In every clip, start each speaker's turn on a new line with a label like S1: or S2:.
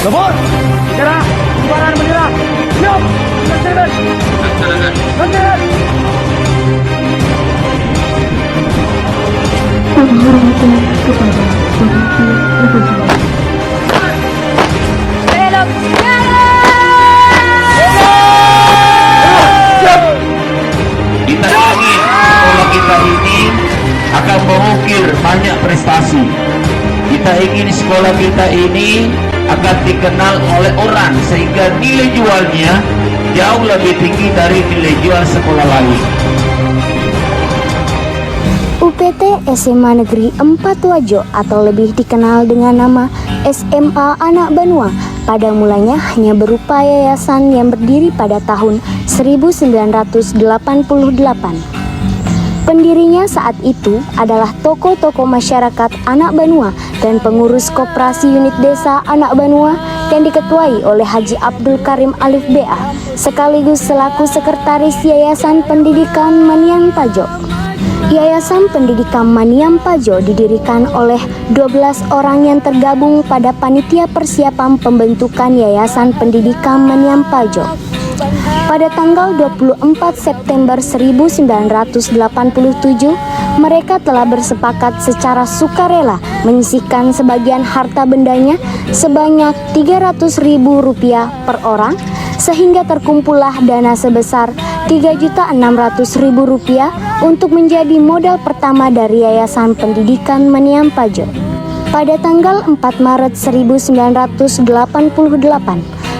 S1: Lembur, bendera, kibaran bendera, siap, laksanakan. Laksanakan.
S2: Penghormatan kepada pemimpin Republik.
S3: Belok
S4: Kita ingin sekolah kita ini akan mengukir banyak prestasi. Kita ingin sekolah kita ini akan dikenal oleh orang sehingga nilai jualnya jauh lebih tinggi dari nilai jual sekolah lain.
S5: UPT SMA Negeri 4 Wajo atau lebih dikenal dengan nama SMA Anak Banua pada mulanya hanya berupa yayasan yang berdiri pada tahun 1988. Pendirinya saat itu adalah tokoh-tokoh masyarakat Anak Banua dan pengurus koperasi unit desa Anak Banua yang diketuai oleh Haji Abdul Karim Alif BA sekaligus selaku sekretaris Yayasan Pendidikan Maniam Pajo. Yayasan Pendidikan Maniam Pajo didirikan oleh 12 orang yang tergabung pada panitia persiapan pembentukan Yayasan Pendidikan Maniam Pajo. Pada tanggal 24 September 1987, mereka telah bersepakat secara sukarela menyisihkan sebagian harta bendanya sebanyak Rp300.000 per orang, sehingga terkumpullah dana sebesar Rp3.600.000 untuk menjadi modal pertama dari Yayasan Pendidikan Maniam Pajo. Pada tanggal 4 Maret 1988,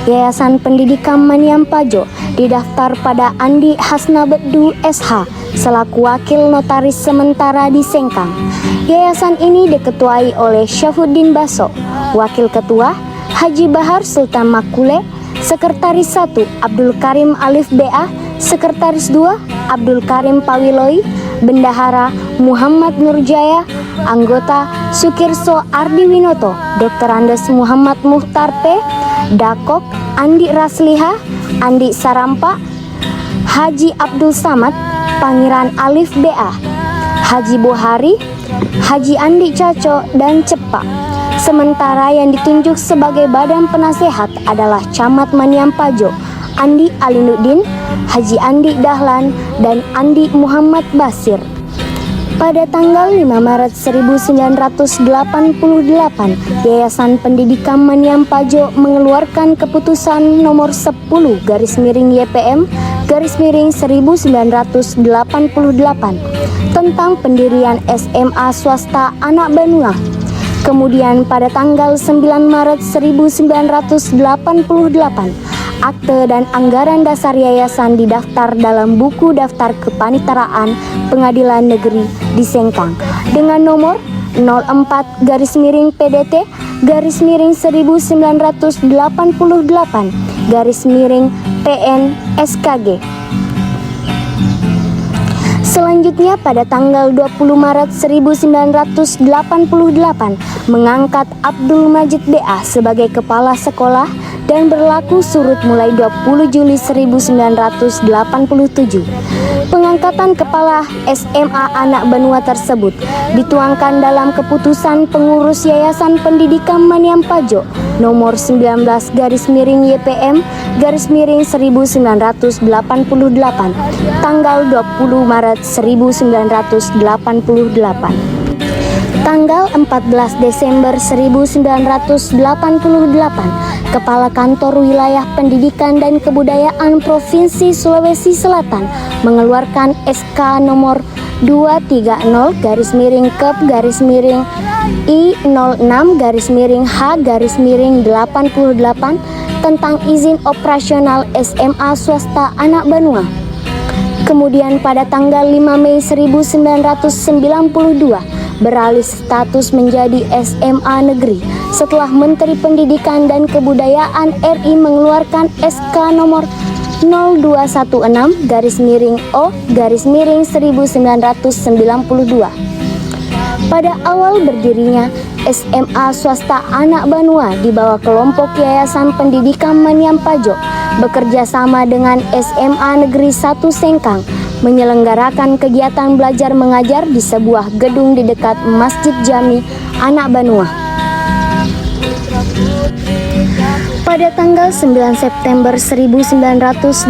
S5: Yayasan Pendidikan Maniam Pajo didaftar pada Andi Hasnabeddu SH selaku wakil notaris sementara di Sengkang. Yayasan ini diketuai oleh Syafuddin Baso, wakil ketua Haji Bahar Sultan Makule, sekretaris 1 Abdul Karim Alif BA, sekretaris 2 Abdul Karim Pawiloi, bendahara Muhammad Nurjaya, anggota Sukirso Ardi Winoto, Dr. Andes Muhammad Muhtar P, Dakok Andi Rasliha, Andi Sarampa, Haji Abdul Samad, Pangeran Alif BA, Haji Bohari, Haji Andi Caco, dan Cepak. Sementara yang ditunjuk sebagai badan penasehat adalah Camat Maniam Pajo, Andi Alinuddin, Haji Andi Dahlan, dan Andi Muhammad Basir. Pada tanggal 5 Maret 1988, Yayasan Pendidikan Maniam Pajo mengeluarkan keputusan nomor 10/YPM/1988 tentang pendirian SMA swasta Anak Banua. Kemudian pada tanggal 9 Maret 1988, akte dan anggaran dasar yayasan didaftar dalam buku daftar kepaniteraan Pengadilan Negeri di Sengkang dengan nomor 04-PDT-1988-PN-SKG. Selanjutnya pada tanggal 20 Maret 1988 mengangkat Abdul Majid BA sebagai kepala sekolah dan berlaku surut mulai 20 Juli 1987. Pengangkatan kepala SMA Anak Banua tersebut dituangkan dalam keputusan pengurus Yayasan Pendidikan Maniam Pajo nomor 19-1988 tanggal 20 Maret 1988. Tanggal 14 Desember 1988, Kepala Kantor Wilayah Pendidikan dan Kebudayaan Provinsi Sulawesi Selatan mengeluarkan SK nomor 230-I06-H-88 tentang izin operasional SMA swasta Anak Banua. Kemudian pada tanggal 5 Mei 1992 beralih status menjadi SMA negeri setelah Menteri Pendidikan dan Kebudayaan RI mengeluarkan SK nomor 0216-O-1992. Pada awal berdirinya SMA swasta Anak Banua di bawah kelompok Yayasan Pendidikan Maniam Pajo bekerja sama dengan SMA Negeri 1 Sengkang menyelenggarakan kegiatan belajar mengajar di sebuah gedung di dekat Masjid Jami Anak Banua. Pada tanggal 9 September 1988,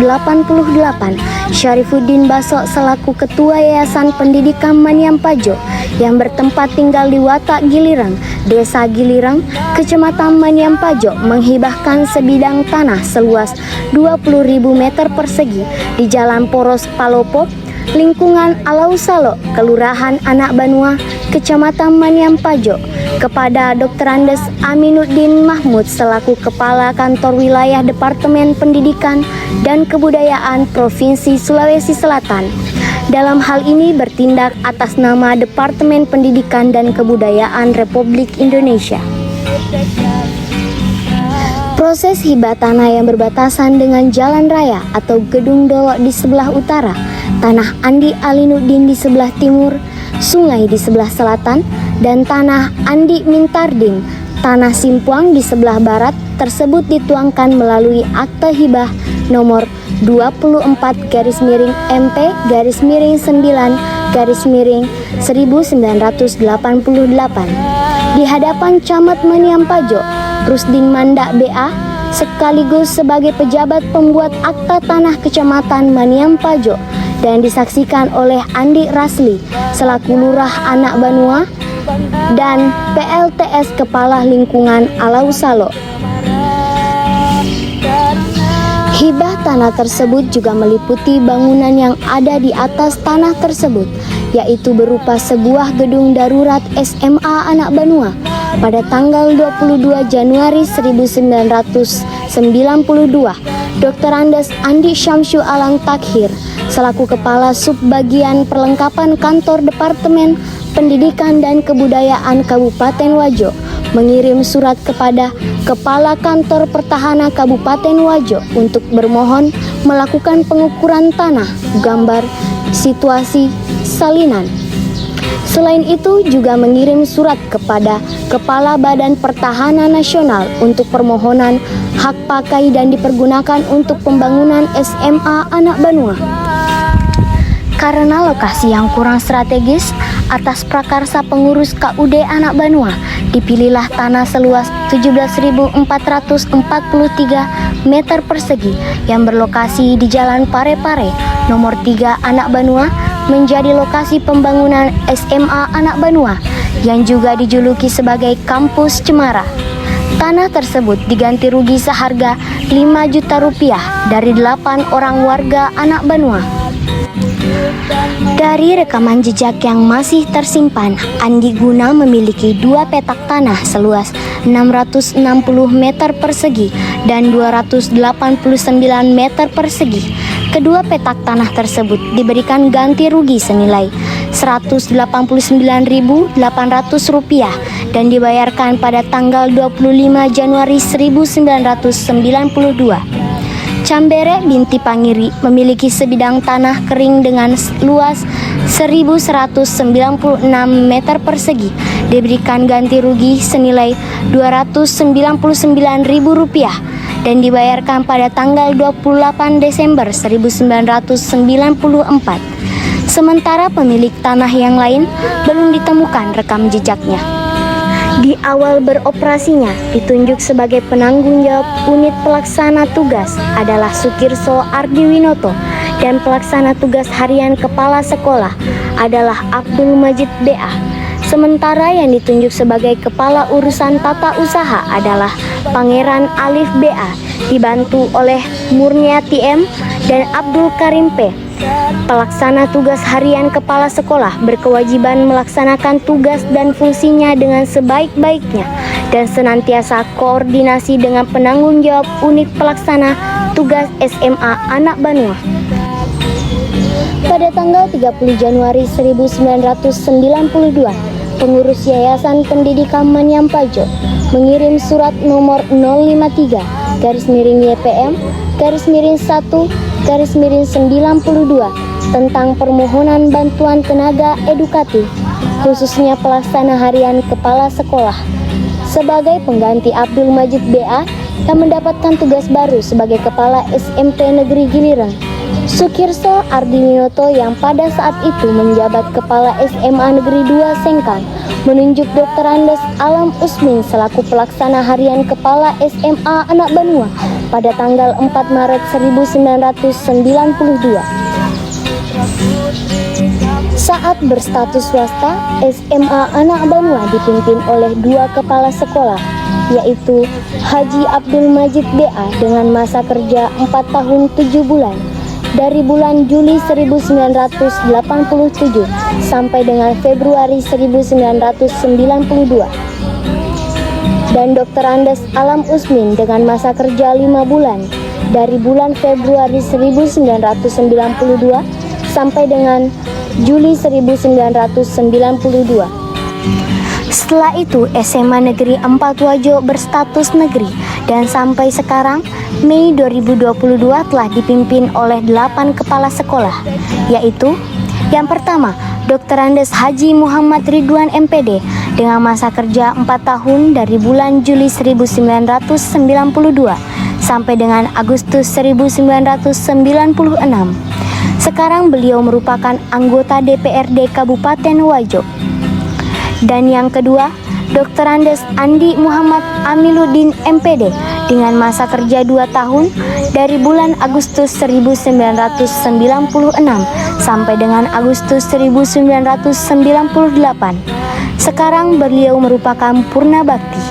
S5: Syarifuddin Baso selaku Ketua Yayasan Pendidikan Maniampajo yang bertempat tinggal di Watak Gilirang, Desa Gilirang, Kecamatan Maniampajo menghibahkan sebidang tanah seluas 20.000 meter persegi di Jalan Poros Palopo, lingkungan Alausalo, Kelurahan Anak Banua, Kecamatan Maniampajo, kepada Dr. Andes Aminuddin Mahmud selaku Kepala Kantor Wilayah Departemen Pendidikan dan Kebudayaan Provinsi Sulawesi Selatan. Dalam hal ini bertindak atas nama Departemen Pendidikan dan Kebudayaan Republik Indonesia. Proses hibah tanah yang berbatasan dengan jalan raya atau Gedung Dolo di sebelah utara, tanah Andi Alinuddin di sebelah timur, sungai di sebelah selatan, dan tanah Andi Mintarding, tanah Simpuang di sebelah barat tersebut dituangkan melalui akte hibah nomor 24-MP-9-1988 di hadapan Camat Maniampajo, Rusdin Manda BA, sekaligus sebagai pejabat pembuat akta tanah Kecamatan Maniampajo, dan disaksikan oleh Andi Rasli selaku Lurah Anak Banua dan PLTS Kepala Lingkungan Alausalo. Hibah tanah tersebut juga meliputi bangunan yang ada di atas tanah tersebut, yaitu berupa sebuah gedung darurat SMA Anak Banua pada tanggal 22 Januari 1992. Dr. Andes Andi Syamsu Alang Takhir selaku Kepala Subbagian Perlengkapan Kantor Departemen Pendidikan dan Kebudayaan Kabupaten Wajo mengirim surat kepada Kepala Kantor Pertahanan Kabupaten Wajo untuk bermohon melakukan pengukuran tanah, gambar, situasi, salinan. Selain itu juga mengirim surat kepada Kepala Badan Pertahanan Nasional untuk permohonan hak pakai dan dipergunakan untuk pembangunan SMA Anak Banua. Karena lokasi yang kurang strategis, atas prakarsa pengurus KUD Anak Banua, dipilihlah tanah seluas 17.443 meter persegi yang berlokasi di Jalan Pare-Pare, nomor 3 Anak Banua, menjadi lokasi pembangunan SMA Anak Banua yang juga dijuluki sebagai Kampus Cemara. Tanah tersebut diganti rugi seharga 5 juta rupiah dari 8 orang warga Anak Banua. Dari rekaman jejak yang masih tersimpan, Andi Guna memiliki 2 petak tanah seluas 660 meter persegi dan 289 meter persegi. Kedua petak tanah tersebut diberikan ganti rugi senilai Rp189.800 dan dibayarkan pada tanggal 25 Januari 1992. Cambere binti Pangiri memiliki sebidang tanah kering dengan luas 1.196 meter persegi, diberikan ganti rugi senilai Rp299.000 dan dibayarkan pada tanggal 28 Desember 1994. Sementara pemilik tanah yang lain belum ditemukan rekam jejaknya. Di awal beroperasinya, ditunjuk sebagai penanggung jawab unit pelaksana tugas adalah Sukirso Ardiwinoto dan pelaksana tugas harian kepala sekolah adalah Abdul Majid BA. Sementara yang ditunjuk sebagai kepala urusan tata usaha adalah Pangeran Alif BA, dibantu oleh Murniati M dan Abdul Karim P. Pelaksana tugas harian kepala sekolah berkewajiban melaksanakan tugas dan fungsinya dengan sebaik-baiknya dan senantiasa koordinasi dengan penanggung jawab unit pelaksana tugas SMA Anak Banua. Pada tanggal 30 Januari 1992, pengurus Yayasan Pendidikan Maniampajo mengirim surat nomor 053-YPM-1-92 tentang permohonan bantuan tenaga edukatif, khususnya pelaksana harian kepala sekolah, sebagai pengganti Abdul Majid BA yang mendapatkan tugas baru sebagai kepala SMP Negeri Gilirang. Sukirso Ardinioto yang pada saat itu menjabat Kepala SMA Negeri 2 Sengkang menunjuk Dr. Andes Alam Usmin selaku pelaksana harian Kepala SMA Anak Banua pada tanggal 4 Maret 1992. Saat berstatus swasta, SMA Anak Banua dipimpin oleh 2 kepala sekolah, yaitu Haji Abdul Majid BA dengan masa kerja 4 tahun 7 bulan dari bulan Juli 1987 sampai dengan Februari 1992, dan Dr. Andes Alam Usmin dengan masa kerja 5 bulan dari bulan Februari 1992 sampai dengan Juli 1992. Setelah itu SMA Negeri 4 Wajo berstatus negeri dan sampai sekarang Mei 2022 telah dipimpin oleh 8 kepala sekolah, yaitu yang pertama Dr. Andes Haji Muhammad Ridwan MPD dengan masa kerja 4 tahun dari bulan Juli 1992 sampai dengan Agustus 1996. Sekarang beliau merupakan anggota DPRD Kabupaten Wajo. Dan yang kedua, Dr. Andes Andi Muhammad Amiluddin MPD dengan masa kerja 2 tahun dari bulan Agustus 1996 sampai dengan Agustus 1998. Sekarang beliau merupakan Purna Bakti.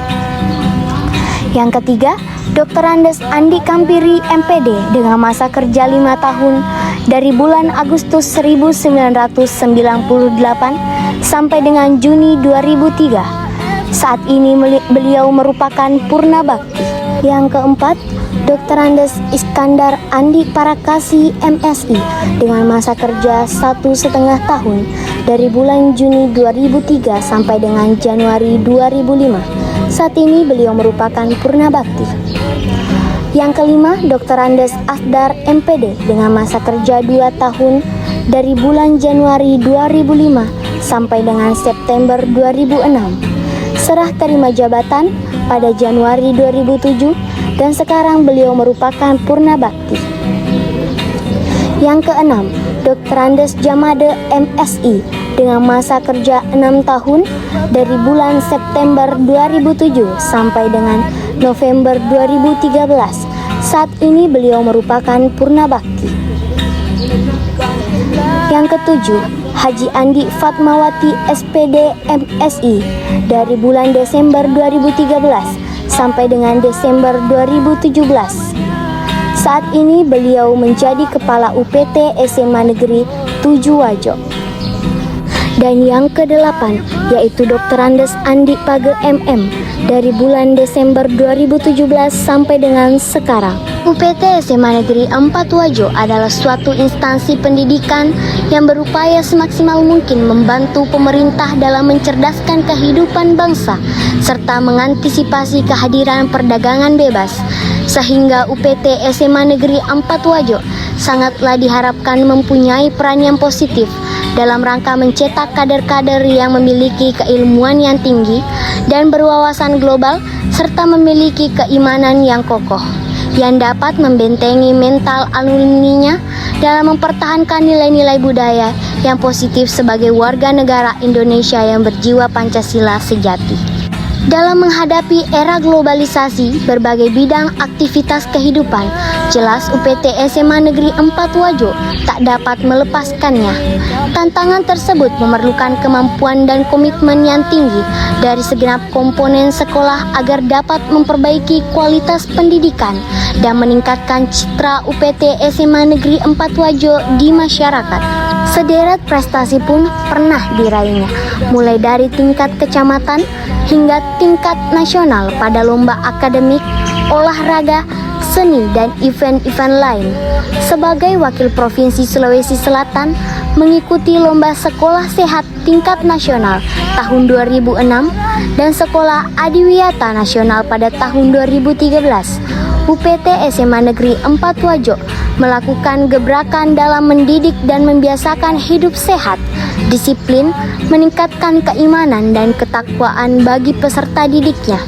S5: Yang ketiga, Dr. Andes Andi Kampiri MPD dengan masa kerja 5 tahun dari bulan Agustus 1998 sampai dengan Juni 2003. Saat ini beliau merupakan Purna Bakti. Yang keempat, Dr. Andes Iskandar Andi Parakasi MSI dengan masa kerja 1,5 tahun dari bulan Juni 2003 sampai dengan Januari 2005. Saat ini beliau merupakan Purna Bakti. Yang kelima, Dr. Andes Asdar MPD dengan masa kerja 2 tahun dari bulan Januari 2005 sampai dengan September 2006. Serah terima jabatan pada Januari 2007 dan sekarang beliau merupakan Purna Bakti. Yang keenam, Dr. Andes Jamade MSI dengan masa kerja 6 tahun dari bulan September 2007 sampai dengan November 2013. Saat ini beliau merupakan Purna Bakti. Yang ketujuh, Haji Andi Fatmawati SPD MSI dari bulan Desember 2013 sampai dengan Desember 2017. Saat ini beliau menjadi Kepala UPT SMA Negeri 7 Wajo. Dan yang kedelapan, yaitu Dr. Andes Andi Page MM dari bulan Desember 2017 sampai dengan sekarang. UPT SMA Negeri 4 Wajo adalah suatu instansi pendidikan yang berupaya semaksimal mungkin membantu pemerintah dalam mencerdaskan kehidupan bangsa serta mengantisipasi kehadiran perdagangan bebas, sehingga UPT SMA Negeri 4 Wajo sangatlah diharapkan mempunyai peran yang positif dalam rangka mencetak kader-kader yang memiliki keilmuan yang tinggi dan berwawasan global serta memiliki keimanan yang kokoh yang dapat membentengi mental alumninya dalam mempertahankan nilai-nilai budaya yang positif sebagai warga negara Indonesia yang berjiwa Pancasila sejati. Dalam menghadapi era globalisasi berbagai bidang aktivitas kehidupan, jelas UPT SMA Negeri 4 Wajo tak dapat melepaskannya. Tantangan tersebut memerlukan kemampuan dan komitmen yang tinggi dari segenap komponen sekolah agar dapat memperbaiki kualitas pendidikan dan meningkatkan citra UPT SMA Negeri 4 Wajo di masyarakat. Sederet prestasi pun pernah diraihnya, mulai dari tingkat kecamatan hingga tingkat nasional pada lomba akademik, olahraga, seni, dan event-event lain. Sebagai wakil Provinsi Sulawesi Selatan, mengikuti lomba sekolah sehat tingkat nasional tahun 2006 dan sekolah adiwiyata nasional pada tahun 2013. UPT SMA Negeri 4 Wajo melakukan gebrakan dalam mendidik dan membiasakan hidup sehat, disiplin, meningkatkan keimanan dan ketakwaan bagi peserta didiknya.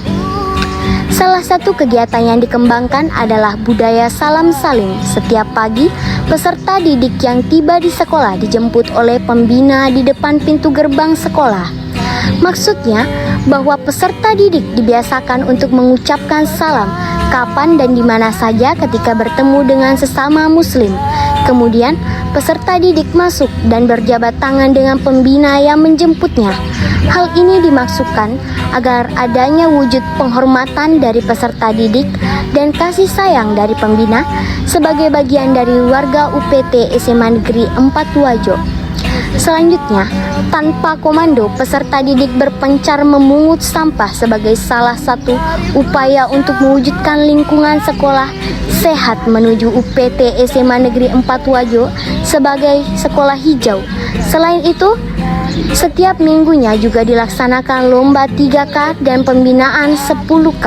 S5: Salah satu kegiatan yang dikembangkan adalah budaya salam saling. Setiap pagi, peserta didik yang tiba di sekolah dijemput oleh pembina di depan pintu gerbang sekolah. Maksudnya bahwa peserta didik dibiasakan untuk mengucapkan salam kapan dan di mana saja ketika bertemu dengan sesama muslim. Kemudian, peserta didik masuk dan berjabat tangan dengan pembina yang menjemputnya. Hal ini dimaksudkan agar adanya wujud penghormatan dari peserta didik dan kasih sayang dari pembina sebagai bagian dari warga UPT SMA Negeri 4 Wajo. Selanjutnya, tanpa komando, peserta didik berpencar memungut sampah sebagai salah satu upaya untuk mewujudkan lingkungan sekolah sehat menuju UPT SMA Negeri 4 Wajo sebagai sekolah hijau. Selain itu, setiap minggunya juga dilaksanakan lomba 3K dan pembinaan 10K.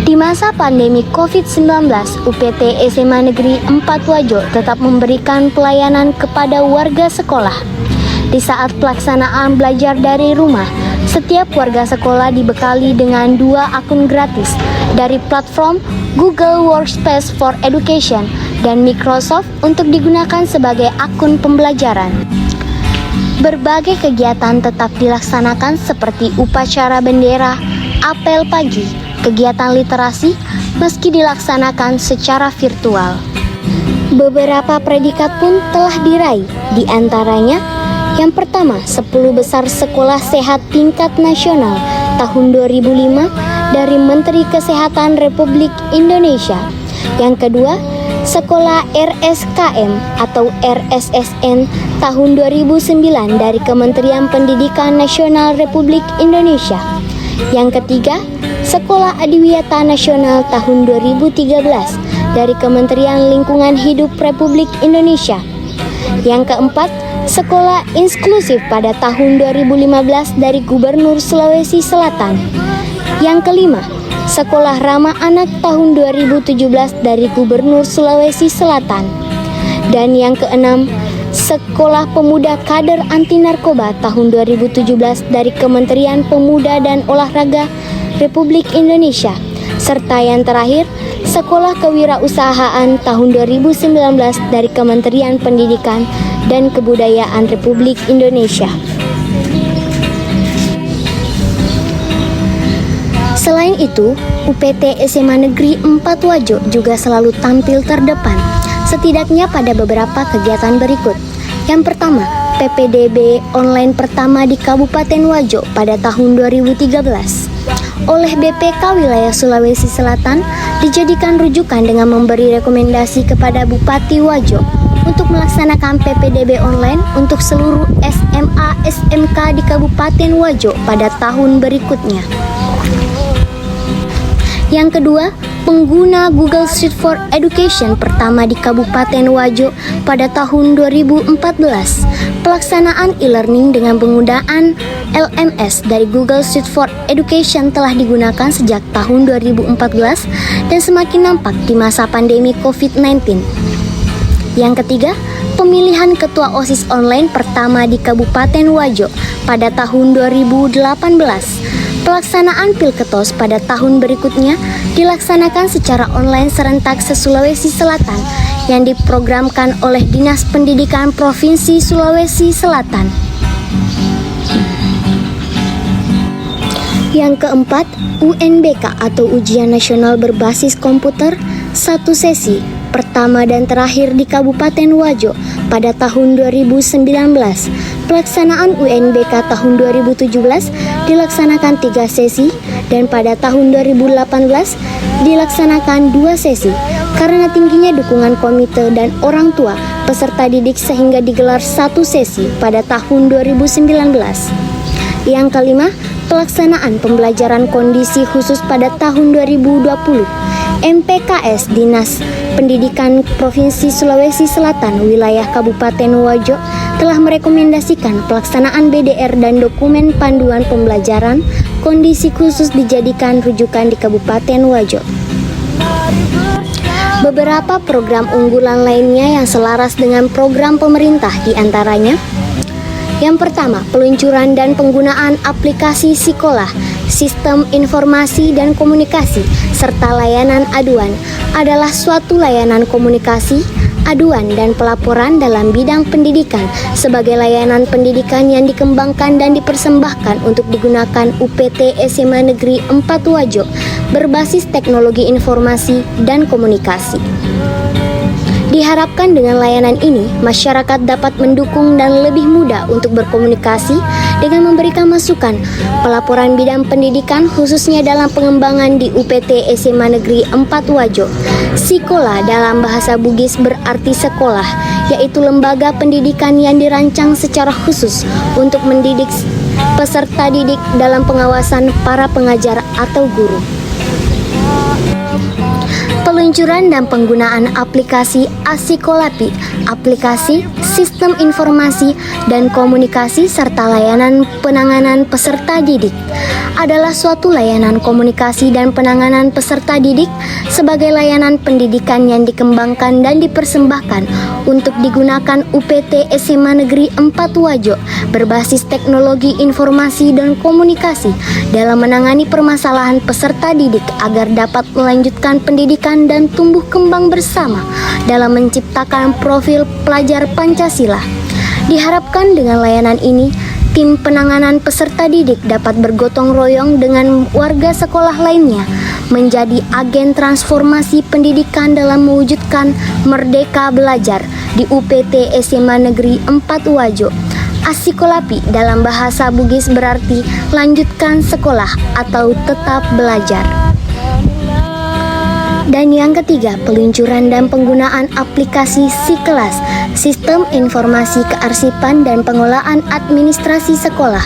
S5: Di masa pandemi COVID-19, UPT SMA Negeri 4 Wajo tetap memberikan pelayanan kepada warga sekolah. Di saat pelaksanaan belajar dari rumah, setiap warga sekolah dibekali dengan 2 akun gratis dari platform Google Workspace for Education dan Microsoft untuk digunakan sebagai akun pembelajaran. Berbagai kegiatan tetap dilaksanakan seperti upacara bendera, apel pagi, kegiatan literasi meski dilaksanakan secara virtual. Beberapa predikat pun telah diraih, di antaranya yang pertama 10 besar sekolah sehat tingkat nasional tahun 2005 dari Menteri Kesehatan Republik Indonesia. Yang kedua, Sekolah RSKM atau RSSN tahun 2009 dari Kementerian Pendidikan Nasional Republik Indonesia. Yang ketiga, Sekolah Adiwiyata Nasional tahun 2013 dari Kementerian Lingkungan Hidup Republik Indonesia. Yang keempat, Sekolah Inklusif pada tahun 2015 dari Gubernur Sulawesi Selatan. Yang kelima, Sekolah Ramah Anak tahun 2017 dari Gubernur Sulawesi Selatan. Dan yang keenam, Sekolah Pemuda Kader Anti Narkoba tahun 2017 dari Kementerian Pemuda dan Olahraga Republik Indonesia. Serta yang terakhir, Sekolah Kewirausahaan tahun 2019 dari Kementerian Pendidikan dan Kebudayaan Republik Indonesia. Selain itu, UPT SMA Negeri 4 Wajo juga selalu tampil terdepan, setidaknya pada beberapa kegiatan berikut. Yang pertama, PPDB online pertama di Kabupaten Wajo pada tahun 2013. Oleh BPK Wilayah Sulawesi Selatan, dijadikan rujukan dengan memberi rekomendasi kepada Bupati Wajo untuk melaksanakan PPDB online untuk seluruh SMA SMK di Kabupaten Wajo pada tahun berikutnya. Yang kedua, pengguna Google Street for Education pertama di Kabupaten Wajo pada tahun 2014. Pelaksanaan e-learning dengan penggunaan LMS dari Google Street for Education telah digunakan sejak tahun 2014 dan semakin nampak di masa pandemi COVID-19. Yang ketiga, pemilihan ketua OSIS online pertama di Kabupaten Wajo pada tahun 2018. Pelaksanaan Pilketos pada tahun berikutnya dilaksanakan secara online serentak se-Sulawesi Selatan yang diprogramkan oleh Dinas Pendidikan Provinsi Sulawesi Selatan. Yang keempat, UNBK atau Ujian Nasional Berbasis Komputer, 1 sesi pertama dan terakhir di Kabupaten Wajo pada tahun 2019. Pelaksanaan UNBK tahun 2017 dilaksanakan 3 sesi dan pada tahun 2018 dilaksanakan 2 sesi karena tingginya dukungan komite dan orang tua peserta didik sehingga digelar 1 sesi pada tahun 2019. Yang kelima, pelaksanaan pembelajaran kondisi khusus pada tahun 2020. MPKS Dinas Pendidikan Provinsi Sulawesi Selatan wilayah Kabupaten Wajo telah merekomendasikan pelaksanaan BDR dan dokumen panduan pembelajaran kondisi khusus dijadikan rujukan di Kabupaten Wajo. Beberapa program unggulan lainnya yang selaras dengan program pemerintah diantaranya: yang pertama, peluncuran dan penggunaan aplikasi Sikolah Sistem informasi dan komunikasi serta layanan aduan adalah suatu layanan komunikasi, aduan dan pelaporan dalam bidang pendidikan sebagai layanan pendidikan yang dikembangkan dan dipersembahkan untuk digunakan UPT SMA Negeri 4 Wajo berbasis teknologi informasi dan komunikasi. Diharapkan dengan layanan ini, masyarakat dapat mendukung dan lebih mudah untuk berkomunikasi dengan memberikan masukan pelaporan bidang pendidikan khususnya dalam pengembangan di UPT SMA Negeri 4 Wajo. Sekolah dalam bahasa Bugis berarti sekolah, yaitu lembaga pendidikan yang dirancang secara khusus untuk mendidik peserta didik dalam pengawasan para pengajar atau guru. Peluncuran dan penggunaan aplikasi Asikolapi, aplikasi sistem informasi dan komunikasi serta layanan penanganan peserta didik adalah suatu layanan komunikasi dan penanganan peserta didik sebagai layanan pendidikan yang dikembangkan dan dipersembahkan untuk digunakan UPT SMA Negeri 4 Wajo berbasis teknologi informasi dan komunikasi dalam menangani permasalahan peserta didik agar dapat melanjutkan pendidikan dan tumbuh kembang bersama dalam menciptakan profil pelajar Pancasila. Diharapkan dengan layanan ini, tim penanganan peserta didik dapat bergotong royong dengan warga sekolah lainnya menjadi agen transformasi pendidikan dalam mewujudkan Merdeka Belajar di UPT SMA Negeri 4 Wajo. Asikolapi dalam bahasa Bugis berarti lanjutkan sekolah atau tetap belajar. Dan yang ketiga, peluncuran dan penggunaan aplikasi Sikelas, Sistem Informasi Kearsipan dan Pengolahan Administrasi Sekolah,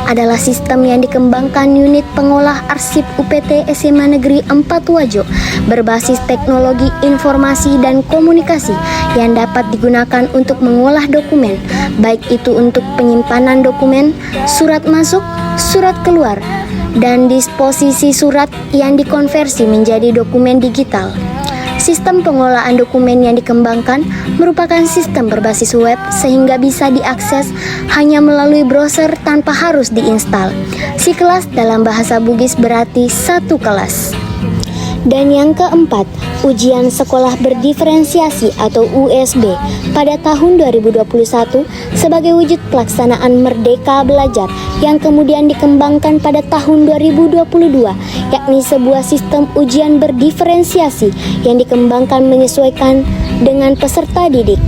S5: adalah sistem yang dikembangkan unit pengolah arsip UPT SMA Negeri 4 Wajo berbasis teknologi informasi dan komunikasi yang dapat digunakan untuk mengolah dokumen, baik itu untuk penyimpanan dokumen, surat masuk, surat keluar, dan disposisi surat yang dikonversi menjadi dokumen digital. Sistem pengolahan dokumen yang dikembangkan merupakan sistem berbasis web sehingga bisa diakses hanya melalui browser tanpa harus diinstal. Sikelas dalam bahasa Bugis berarti satu kelas. Dan yang keempat, ujian sekolah berdiferensiasi atau USB pada tahun 2021 sebagai wujud pelaksanaan Merdeka Belajar yang kemudian dikembangkan pada tahun 2022, yakni sebuah sistem ujian berdiferensiasi yang dikembangkan menyesuaikan dengan peserta didik.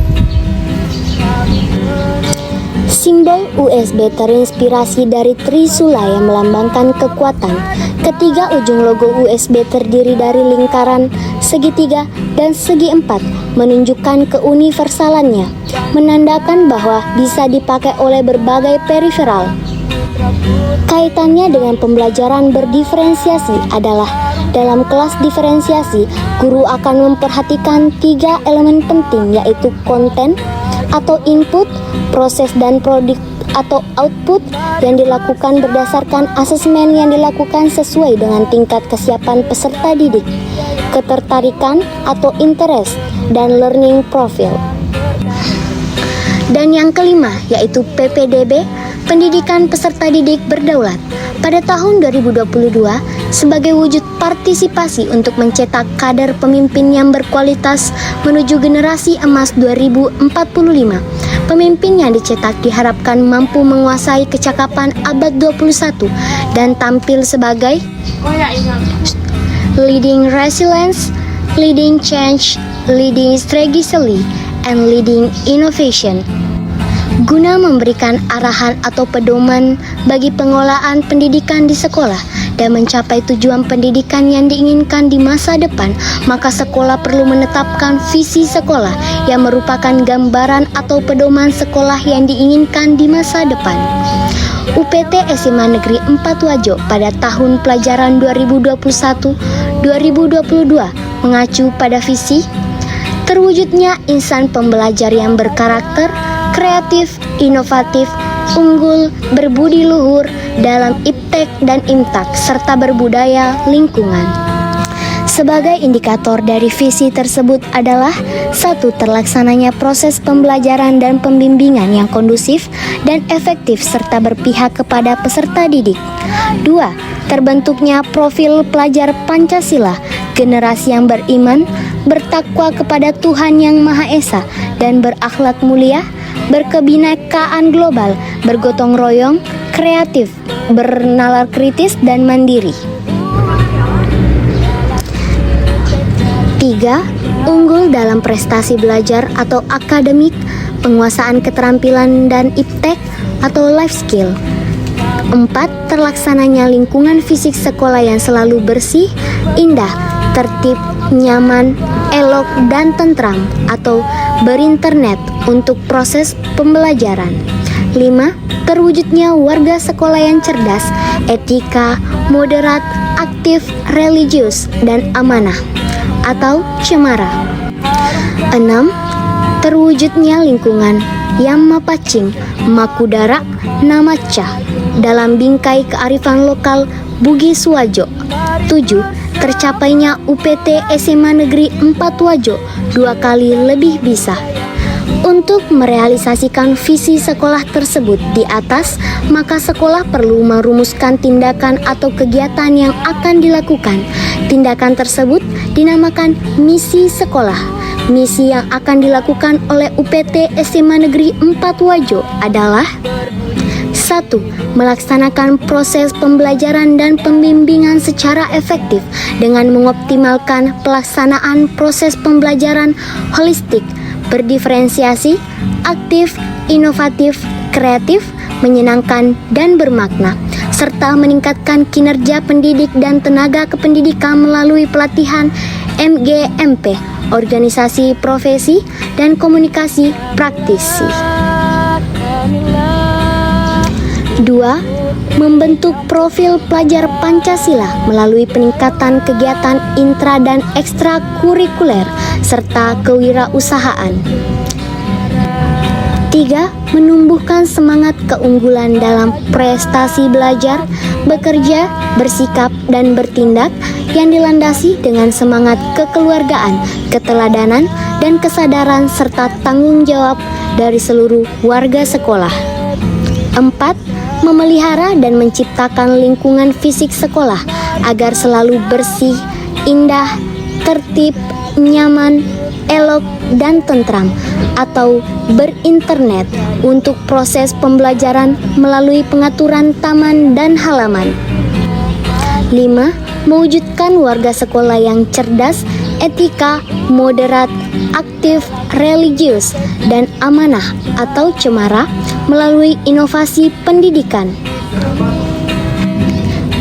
S5: Simbol USB terinspirasi dari Trisula yang melambangkan kekuatan. Ketiga ujung logo USB terdiri dari lingkaran, segitiga, dan segi empat, menunjukkan keuniversalannya, menandakan bahwa bisa dipakai oleh berbagai periferal. Kaitannya dengan pembelajaran berdiferensiasi adalah dalam kelas diferensiasi, guru akan memperhatikan tiga elemen penting, yaitu konten atau input, proses dan produk atau output yang dilakukan berdasarkan asesmen yang dilakukan sesuai dengan tingkat kesiapan peserta didik, ketertarikan atau interest, dan learning profile. Dan yang kelima yaitu PPDB, Pendidikan Peserta Didik Berdaulat. Pada tahun 2022, sebagai wujud partisipasi untuk mencetak kader pemimpin yang berkualitas menuju generasi emas 2045. Pemimpin yang dicetak diharapkan mampu menguasai kecakapan abad 21 dan tampil sebagai leading resilience, leading change, leading strategically, and leading innovation, guna memberikan arahan atau pedoman bagi pengelolaan pendidikan di sekolah dan mencapai tujuan pendidikan yang diinginkan di masa depan, maka sekolah perlu menetapkan visi sekolah yang merupakan gambaran atau pedoman sekolah yang diinginkan di masa depan. UPT SMA Negeri 4 Wajo pada tahun pelajaran 2021-2022 mengacu pada visi terwujudnya insan pembelajar yang berkarakter, kreatif, inovatif, unggul, berbudi luhur dalam iptek dan imtak, serta berbudaya lingkungan. Sebagai indikator dari visi tersebut adalah 1. Terlaksananya proses pembelajaran dan pembimbingan yang kondusif dan efektif serta berpihak kepada peserta didik. 2. Terbentuknya profil pelajar Pancasila, generasi yang beriman, bertakwa kepada Tuhan Yang Maha Esa, dan berakhlak mulia, berkebinekaan global, bergotong royong, kreatif, bernalar kritis, dan mandiri. 3. Unggul dalam prestasi belajar atau akademik, penguasaan keterampilan dan iptek atau life skill. 4. Terlaksananya lingkungan fisik sekolah yang selalu bersih, indah, tertib, nyaman, elok, dan tentram atau berinternet untuk proses pembelajaran. 5. Terwujudnya warga sekolah yang cerdas, etika, moderat, aktif, religius, dan amanah atau cemara. 6. Terwujudnya lingkungan yang mapacing, makudara, namaca dalam bingkai kearifan lokal Bugis Wajo. 7. Tercapainya UPT SMA Negeri 4 Wajo 2 kali lebih bisa. Untuk merealisasikan visi sekolah tersebut di atas, maka sekolah perlu merumuskan tindakan atau kegiatan yang akan dilakukan. Tindakan tersebut dinamakan misi sekolah. Misi yang akan dilakukan oleh UPT SMA Negeri 4 Wajo adalah 1. Melaksanakan proses pembelajaran dan pembimbingan secara efektif dengan mengoptimalkan pelaksanaan proses pembelajaran holistik, berdiferensiasi, aktif, inovatif, kreatif, menyenangkan, dan bermakna, serta meningkatkan kinerja pendidik dan tenaga kependidikan melalui pelatihan MGMP, organisasi profesi, dan komunikasi praktisi. 2. Membentuk profil pelajar Pancasila melalui peningkatan kegiatan intra dan ekstrakurikuler serta kewirausahaan. 3. Menumbuhkan semangat keunggulan dalam prestasi belajar, bekerja, bersikap, dan bertindak yang dilandasi dengan semangat kekeluargaan, keteladanan, dan kesadaran serta tanggung jawab dari seluruh warga sekolah. 4. Memelihara dan menciptakan lingkungan fisik sekolah agar selalu bersih, indah, tertib, nyaman, elok, dan tentram atau berinternet untuk proses pembelajaran melalui pengaturan taman dan halaman. 5. Mewujudkan warga sekolah yang cerdas, etika, moderat, aktif, religius, dan amanah atau cemara melalui inovasi pendidikan.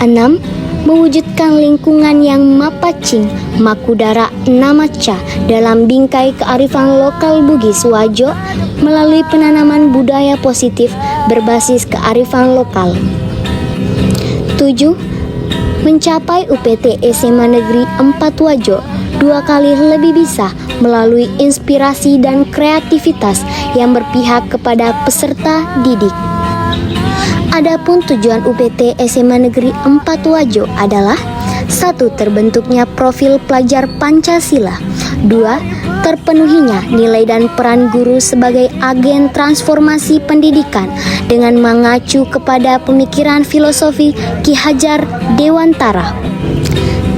S5: 6. Mewujudkan lingkungan yang mapacing, makudara, namaca dalam bingkai kearifan lokal Bugis Wajo melalui penanaman budaya positif berbasis kearifan lokal. 7. Mencapai UPT SMA Negeri 4 Wajo 2 kali lebih bisa melalui inspirasi dan kreativitas yang berpihak kepada peserta didik. Adapun tujuan UPT SMA Negeri 4 Wajo adalah 1. Terbentuknya profil pelajar Pancasila. 2. Terpenuhinya nilai dan peran guru sebagai agen transformasi pendidikan dengan mengacu kepada pemikiran filosofi Ki Hajar Dewantara.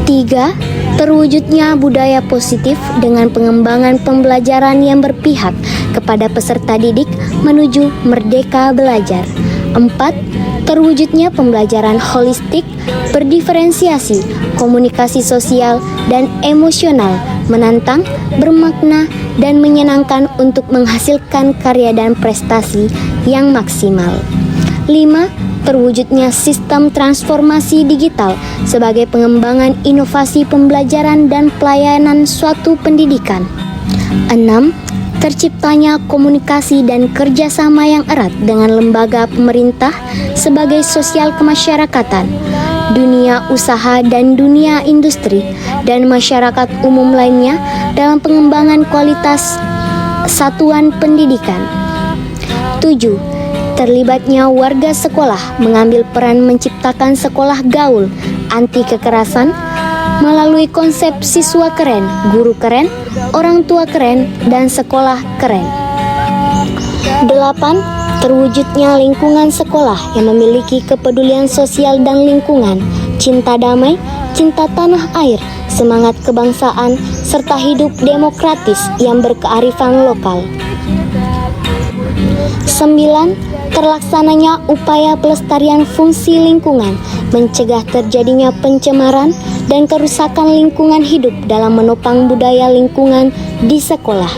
S5: 3. Terwujudnya budaya positif dengan pengembangan pembelajaran yang berpihak kepada peserta didik menuju merdeka belajar. 4. Terwujudnya pembelajaran holistik, berdiferensiasi, komunikasi sosial, dan emosional, menantang, bermakna, dan menyenangkan untuk menghasilkan karya dan prestasi yang maksimal. 5. Terwujudnya sistem transformasi digital sebagai pengembangan inovasi pembelajaran dan pelayanan suatu pendidikan. 6. Terciptanya komunikasi dan kerjasama yang erat dengan lembaga pemerintah sebagai sosial kemasyarakatan, dunia usaha dan dunia industri, dan masyarakat umum lainnya dalam pengembangan kualitas satuan pendidikan. 7. Terlibatnya warga sekolah mengambil peran menciptakan sekolah gaul, anti kekerasan, melalui konsep siswa keren, guru keren, orang tua keren, dan sekolah keren. 8. Terwujudnya lingkungan sekolah yang memiliki kepedulian sosial dan lingkungan, cinta damai, cinta tanah air, semangat kebangsaan, serta hidup demokratis yang berkearifan lokal. 9. Terlaksananya upaya pelestarian fungsi lingkungan, mencegah terjadinya pencemaran dan kerusakan lingkungan hidup dalam menopang budaya lingkungan di sekolah.